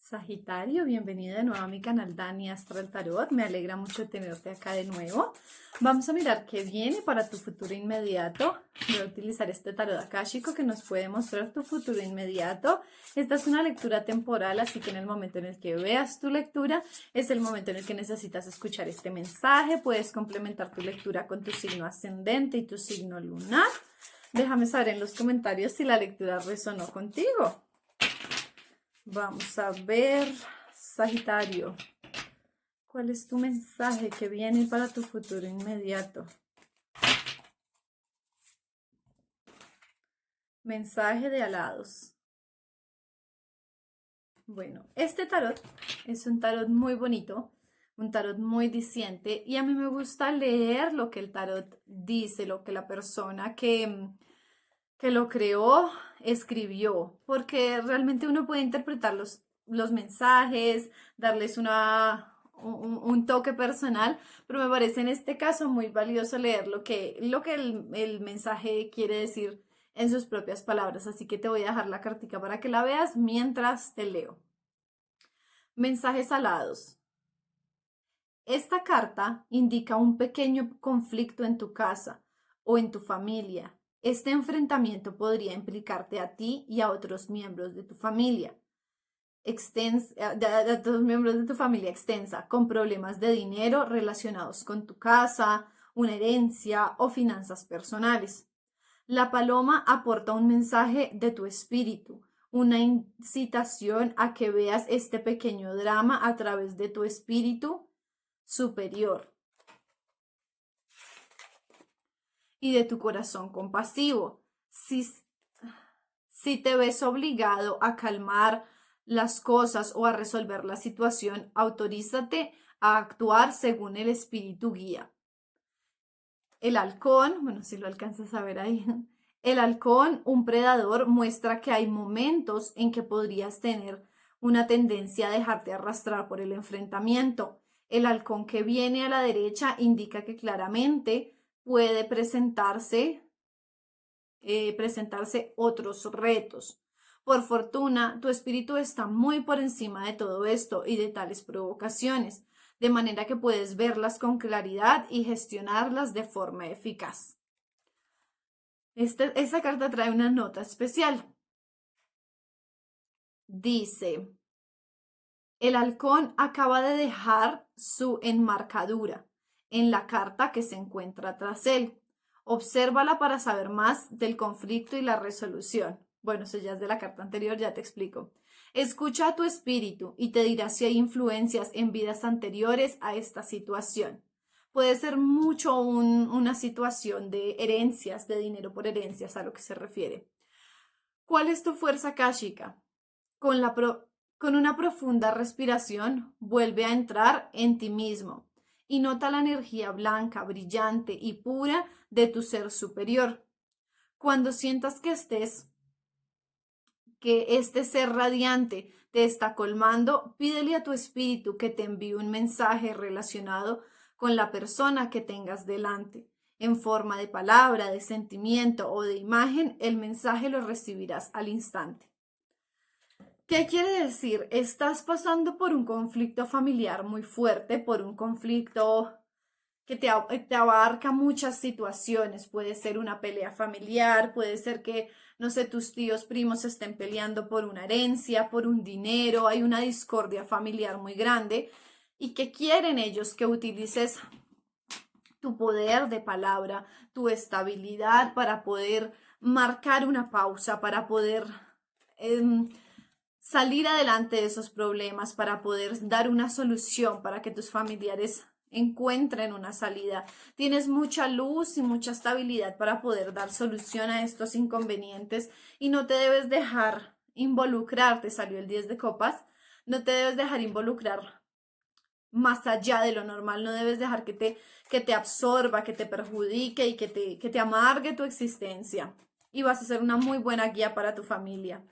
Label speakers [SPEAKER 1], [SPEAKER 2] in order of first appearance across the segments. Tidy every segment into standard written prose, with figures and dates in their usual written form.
[SPEAKER 1] Sagitario, bienvenido de nuevo a mi canal Dani Astral Tarot. Me alegra mucho tenerte acá de nuevo. Vamos a mirar qué viene para tu futuro inmediato. Voy a utilizar este tarot akáshico que nos puede mostrar tu futuro inmediato. Esta es una lectura temporal, así que en el momento en el que veas tu lectura es el momento en el que necesitas escuchar este mensaje. Puedes complementar tu lectura con tu signo ascendente y tu signo lunar. Déjame saber en los comentarios si la lectura resonó contigo. Vamos a ver, Sagitario, ¿cuál es tu mensaje que viene para tu futuro inmediato? Mensaje de alados. Bueno, este tarot es un tarot muy bonito, un tarot muy diciente, y a mí me gusta leer lo que el tarot dice, lo que la persona que lo creó escribió, porque realmente uno puede interpretar los mensajes, darles un toque personal, pero me parece en este caso muy valioso leer lo que el mensaje quiere decir en sus propias palabras. Así que te voy a dejar la cartica para que la veas mientras te leo. Mensajes alados. Esta carta indica un pequeño conflicto en tu casa o en tu familia. Este enfrentamiento podría implicarte a ti y a otros miembros de tu familia extensa, con problemas de dinero relacionados con tu casa, una herencia o finanzas personales. La paloma aporta un mensaje de tu espíritu, una incitación a que veas este pequeño drama a través de tu espíritu superior y de tu corazón compasivo. Si te ves obligado a calmar las cosas o a resolver la situación, autorízate a actuar según el espíritu guía. El halcón, bueno, si lo alcanzas a ver ahí, el halcón, un predador, muestra que hay momentos en que podrías tener una tendencia a dejarte arrastrar por el enfrentamiento. El halcón que viene a la derecha indica que claramente puede presentarse otros retos. Por fortuna, tu espíritu está muy por encima de todo esto y de tales provocaciones, de manera que puedes verlas con claridad y gestionarlas de forma eficaz. Esta carta trae una nota especial. Dice, el halcón acaba de dejar su enmarcadura en la carta que se encuentra tras él. Obsérvala para saber más del conflicto y la resolución. Bueno, eso ya es de la carta anterior, ya te explico. Escucha a tu espíritu y te dirá si hay influencias en vidas anteriores a esta situación. Puede ser mucho una situación de herencias, de dinero por herencias, a lo que se refiere. ¿Cuál es tu fuerza káshica? Con una profunda respiración, vuelve a entrar en ti mismo y nota la energía blanca, brillante y pura de tu ser superior. Cuando sientas que este ser radiante te está colmando, pídele a tu espíritu que te envíe un mensaje relacionado con la persona que tengas delante. En forma de palabra, de sentimiento o de imagen, el mensaje lo recibirás al instante. ¿Qué quiere decir? Estás pasando por un conflicto familiar muy fuerte, por un conflicto que te abarca muchas situaciones. Puede ser una pelea familiar, puede ser que, no sé, tus tíos, primos estén peleando por una herencia, por un dinero, hay una discordia familiar muy grande. ¿Y qué quieren ellos? Que utilices tu poder de palabra, tu estabilidad para poder marcar una pausa, para poder salir adelante de esos problemas, para poder dar una solución, para que tus familiares encuentren una salida. Tienes mucha luz y mucha estabilidad para poder dar solución a estos inconvenientes y no te debes dejar involucrar, te salió el 10 de copas, no te debes dejar involucrar más allá de lo normal, no debes dejar que te absorba, que te perjudique y que te amargue tu existencia. Y vas a ser una muy buena guía para tu familia.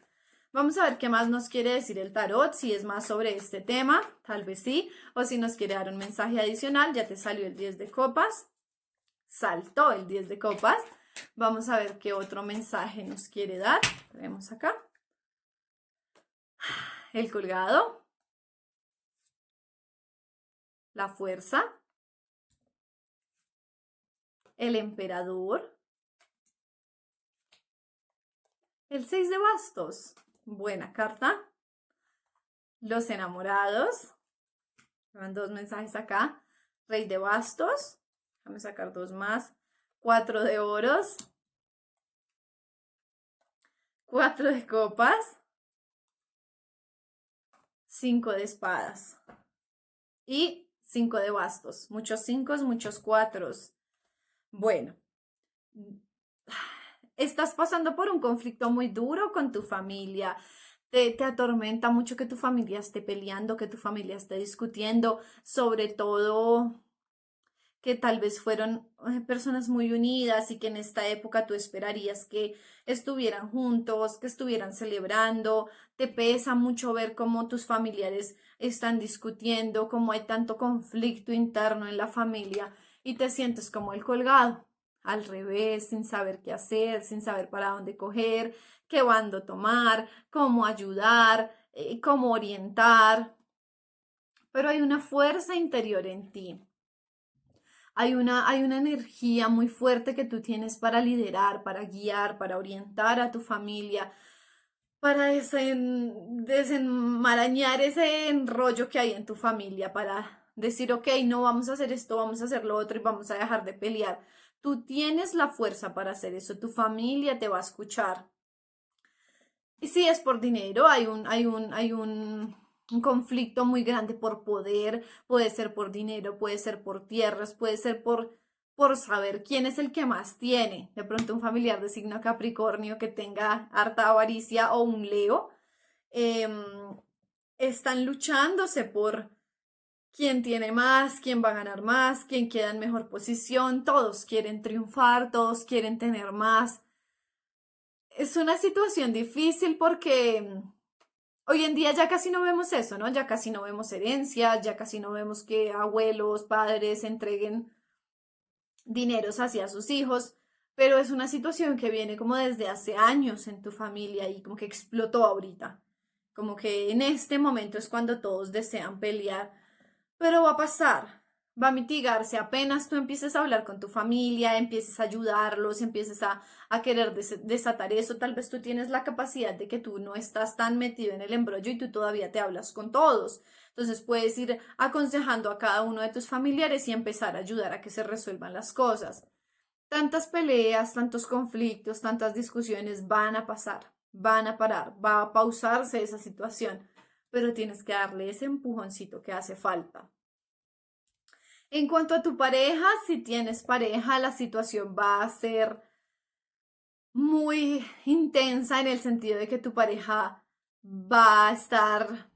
[SPEAKER 1] Vamos a ver qué más nos quiere decir el tarot, si es más sobre este tema, tal vez sí, o si nos quiere dar un mensaje adicional. Ya te salió el 10 de copas, saltó el 10 de copas. Vamos a ver qué otro mensaje nos quiere dar. Tenemos acá el colgado, la fuerza, el emperador, el 6 de bastos, buena carta, los enamorados, van 2 mensajes acá, rey de bastos, déjame sacar 2 más, 4 de oros, 4 de copas, 5 de espadas y 5 de bastos. Muchos 5, muchos 4. Bueno, estás pasando por un conflicto muy duro con tu familia. Te atormenta mucho que tu familia esté peleando, que tu familia esté discutiendo, sobre todo que tal vez fueron personas muy unidas y que en esta época tú esperarías que estuvieran juntos, que estuvieran celebrando. Te pesa mucho ver cómo tus familiares están discutiendo, cómo hay tanto conflicto interno en la familia y te sientes como el colgado, al revés, sin saber qué hacer, sin saber para dónde coger, qué bando tomar, cómo ayudar, cómo orientar. Pero hay una fuerza interior en ti. Hay una energía muy fuerte que tú tienes para liderar, para guiar, para orientar a tu familia, para desenmarañar ese enrollo que hay en tu familia, para decir, ok, no vamos a hacer esto, vamos a hacer lo otro y vamos a dejar de pelear. Tú tienes la fuerza para hacer eso, tu familia te va a escuchar. Y si es por dinero, hay un conflicto muy grande por poder, puede ser por dinero, puede ser por tierras, puede ser por saber quién es el que más tiene. De pronto un familiar de signo Capricornio que tenga harta avaricia o un Leo, em, están luchándose por quién tiene más, quién va a ganar más, quién queda en mejor posición, todos quieren triunfar, todos quieren tener más. Es una situación difícil porque hoy en día ya casi no vemos eso, ¿no? Ya casi no vemos herencias, ya casi no vemos que abuelos, padres entreguen dineros hacia sus hijos, pero es una situación que viene como desde hace años en tu familia y como que explotó ahorita. Como que en este momento es cuando todos desean pelear, pero va a pasar, va a mitigarse apenas tú empieces a hablar con tu familia, empieces a ayudarlos, empieces a querer desatar eso. Tal vez tú tienes la capacidad de que tú no estás tan metido en el embrollo y tú todavía te hablas con todos. Entonces puedes ir aconsejando a cada uno de tus familiares y empezar a ayudar a que se resuelvan las cosas. Tantas peleas, tantos conflictos, tantas discusiones van a pasar, van a parar, va a pausarse esa situación, pero tienes que darle ese empujoncito que hace falta. En cuanto a tu pareja, si tienes pareja, la situación va a ser muy intensa en el sentido de que tu pareja va a estar,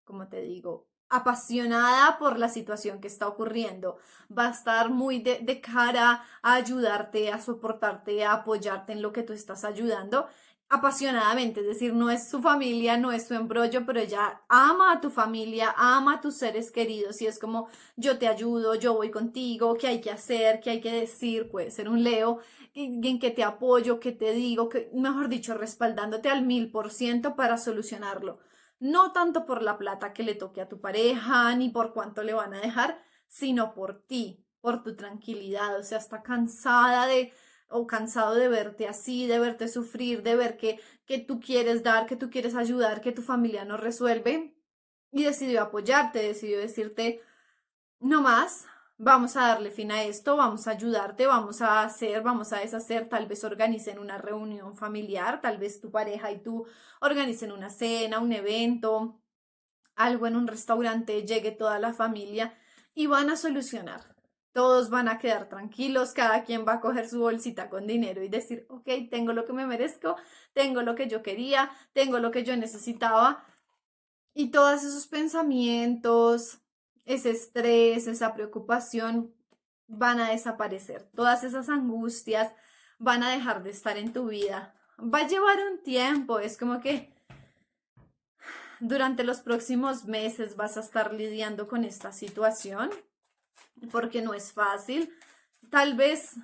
[SPEAKER 1] como te digo, apasionada por la situación que está ocurriendo. Va a estar muy de cara a ayudarte, a soportarte, a apoyarte en lo que tú estás ayudando apasionadamente, es decir, no es su familia, no es su embrollo, pero ella ama a tu familia, ama a tus seres queridos y es como yo te ayudo, yo voy contigo, qué hay que hacer, qué hay que decir, puede ser un Leo, en que te apoyo, que te digo, que mejor dicho, respaldándote al 1000% para solucionarlo. No tanto por la plata que le toque a tu pareja, ni por cuánto le van a dejar, sino por ti, por tu tranquilidad. O sea, está cansada de o cansado de verte así, de verte sufrir, de ver que tú quieres dar, que tú quieres ayudar, que tu familia no resuelve. Y decidió apoyarte, decidió decirte, no más, vamos a darle fin a esto, vamos a ayudarte, vamos a hacer, vamos a deshacer, tal vez organicen una reunión familiar, tal vez tu pareja y tú organicen una cena, un evento, algo en un restaurante, llegue toda la familia y van a solucionar. Todos van a quedar tranquilos, cada quien va a coger su bolsita con dinero y decir, ok, tengo lo que me merezco, tengo lo que yo quería, tengo lo que yo necesitaba. Y todos esos pensamientos, ese estrés, esa preocupación van a desaparecer. Todas esas angustias van a dejar de estar en tu vida. Va a llevar un tiempo, es como que durante los próximos meses vas a estar lidiando con esta situación porque no es fácil. Tal vez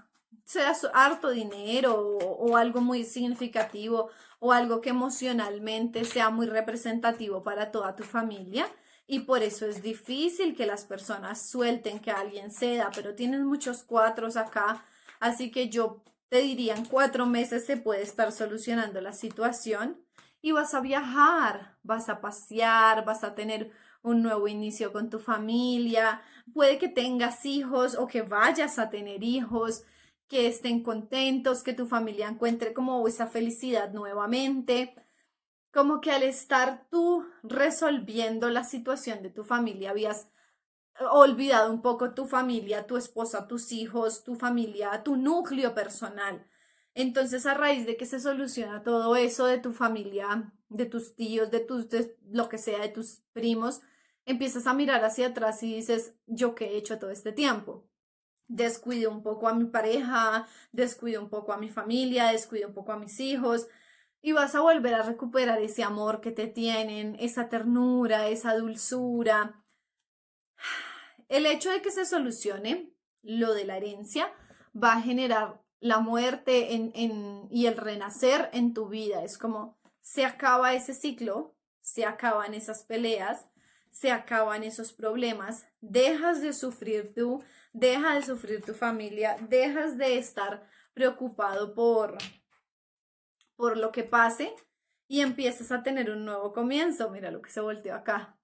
[SPEAKER 1] sea harto dinero o algo muy significativo o algo que emocionalmente sea muy representativo para toda tu familia. Y por eso es difícil que las personas suelten que alguien ceda, pero tienes muchos cuatros acá, así que yo te diría en 4 meses se puede estar solucionando la situación y vas a viajar, vas a pasear, vas a tener un nuevo inicio con tu familia, puede que tengas hijos o que vayas a tener hijos, que estén contentos, que tu familia encuentre como esa felicidad nuevamente, como que al estar tú resolviendo la situación de tu familia habías olvidado un poco tu familia, tu esposa, tus hijos, tu familia, tu núcleo personal. Entonces, a raíz de que se soluciona todo eso de tu familia, de tus tíos, de lo que sea, de tus primos, empiezas a mirar hacia atrás y dices, ¿yo qué he hecho todo este tiempo? Descuido un poco a mi pareja, descuido un poco a mi familia, descuido un poco a mis hijos y vas a volver a recuperar ese amor que te tienen, esa ternura, esa dulzura. El hecho de que se solucione lo de la herencia va a generar la muerte y el renacer en tu vida. Es como se acaba ese ciclo, se acaban esas peleas, se acaban esos problemas, dejas de sufrir tú, deja de sufrir tu familia, dejas de estar preocupado por lo que pase y empiezas a tener un nuevo comienzo. Mira lo que se volteó acá.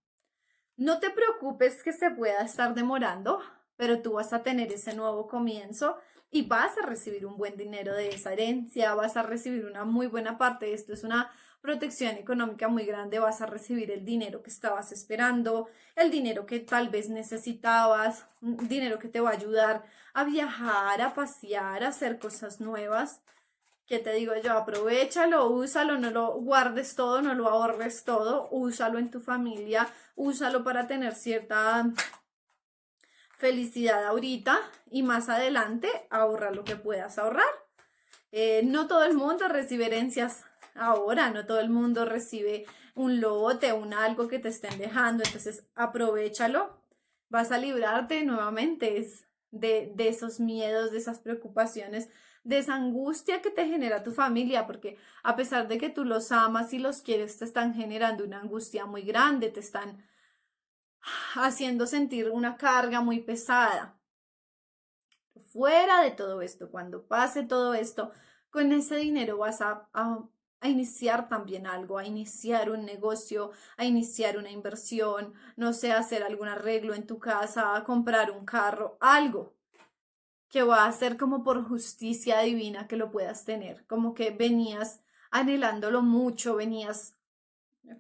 [SPEAKER 1] No te preocupes que se pueda estar demorando, pero tú vas a tener ese nuevo comienzo y vas a recibir un buen dinero de esa herencia, vas a recibir una muy buena parte. Esto es una protección económica muy grande, vas a recibir el dinero que estabas esperando, el dinero que tal vez necesitabas, un dinero que te va a ayudar a viajar, a pasear, a hacer cosas nuevas. ¿Qué te digo yo? Aprovéchalo, úsalo, no lo guardes todo, no lo ahorres todo, úsalo en tu familia, úsalo para tener cierta felicidad ahorita y más adelante ahorra lo que puedas ahorrar. No todo el mundo recibe herencias ahora, no todo el mundo recibe un lote, un algo que te estén dejando, entonces aprovéchalo, vas a librarte nuevamente de esos miedos, de esas preocupaciones, de esa angustia que te genera tu familia, porque a pesar de que tú los amas y los quieres, te están generando una angustia muy grande, te están haciendo sentir una carga muy pesada. Fuera de todo esto, cuando pase todo esto, con ese dinero vas a iniciar también algo, a iniciar un negocio, a iniciar una inversión, no sé, hacer algún arreglo en tu casa, a comprar un carro, algo que va a ser como por justicia divina que lo puedas tener, como que venías anhelándolo mucho, venías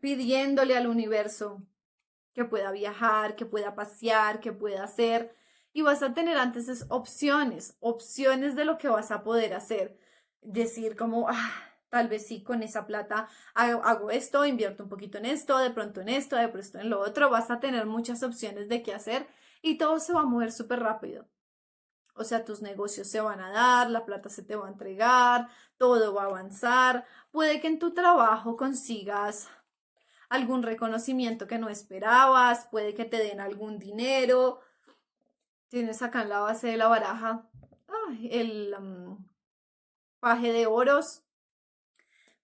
[SPEAKER 1] pidiéndole al universo que pueda viajar, que pueda pasear, que pueda hacer. Y vas a tener antes opciones, opciones de lo que vas a poder hacer. Decir como, tal vez sí, con esa plata hago esto, invierto un poquito en esto, de pronto en esto, de pronto en lo otro. Vas a tener muchas opciones de qué hacer y todo se va a mover súper rápido. O sea, tus negocios se van a dar, la plata se te va a entregar, todo va a avanzar. Puede que en tu trabajo consigas algún reconocimiento que no esperabas, puede que te den algún dinero. Tienes acá en la base de la baraja el paje de oros.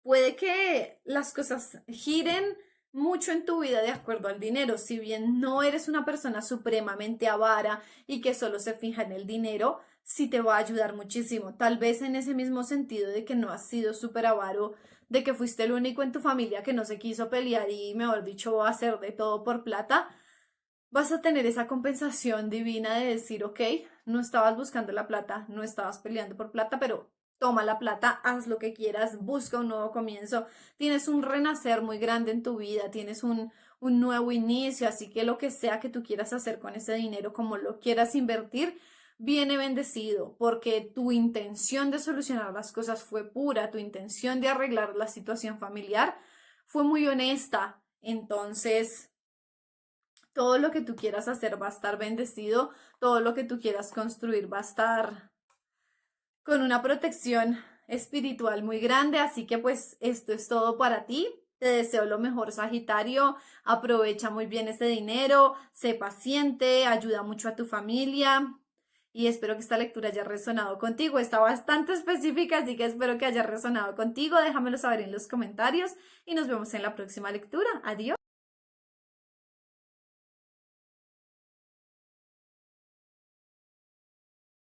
[SPEAKER 1] Puede que las cosas giren mucho en tu vida de acuerdo al dinero. Si bien no eres una persona supremamente avara y que solo se fija en el dinero, sí te va a ayudar muchísimo. Tal vez en ese mismo sentido de que no has sido súper avaro, de que fuiste el único en tu familia que no se quiso pelear y, mejor dicho, hacer de todo por plata, vas a tener esa compensación divina de decir, ok, no estabas buscando la plata, no estabas peleando por plata, pero toma la plata, haz lo que quieras, busca un nuevo comienzo, tienes un renacer muy grande en tu vida, tienes un nuevo inicio, así que lo que sea que tú quieras hacer con ese dinero, como lo quieras invertir, viene bendecido, porque tu intención de solucionar las cosas fue pura, tu intención de arreglar la situación familiar fue muy honesta, entonces todo lo que tú quieras hacer va a estar bendecido, todo lo que tú quieras construir va a estar con una protección espiritual muy grande, así que pues esto es todo para ti. Te deseo lo mejor, Sagitario. Aprovecha muy bien ese dinero, sé paciente, ayuda mucho a tu familia. y espero que esta lectura haya resonado contigo. Está bastante específica, así que espero que haya resonado contigo. Déjamelo saber en los comentarios y nos vemos en la próxima lectura. Adiós.